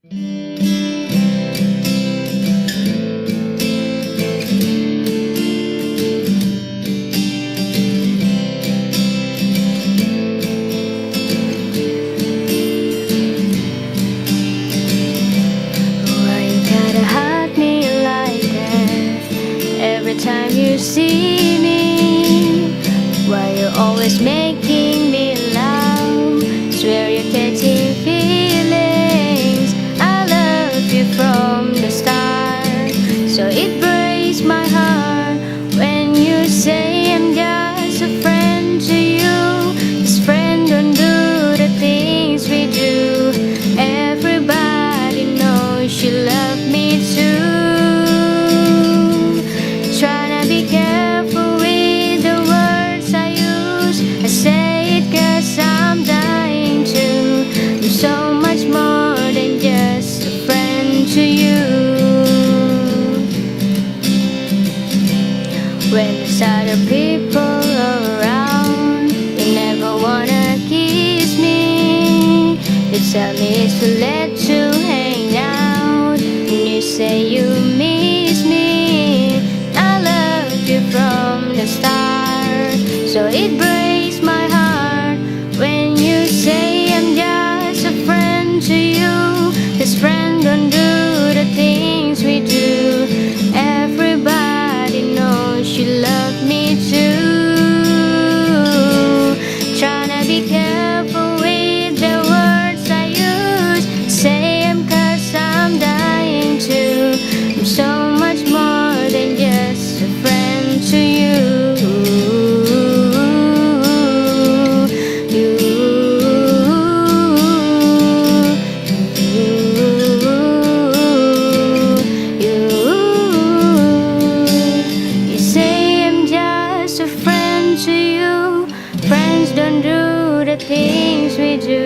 Why you gotta hurt me like that every time you see me? Why you always making me laugh? Swear you're catching feelings. I love you from the start, so it breaks my heart when you say I'm just a friend to you. This friend don't do the things we do. Everybody knows you love me too. Tryna be careful with the words I use. I say it 'cause I'm dying to. I'm so much more than just a friend to you. When there's other people around, you never wanna kiss me. You tell me it's too late to hang out, and you say you miss me. I love you from the start, so it breaks my heart when you say I'm just a friend to you. This friend don't do the things we do. Everybody knows you love me too. Tryna be careful with the words I use. Say I'm 'cause I'm dying to. I'm so much more than just a friend to you. You say I'm just a friend to you. Friends don't do the things we do.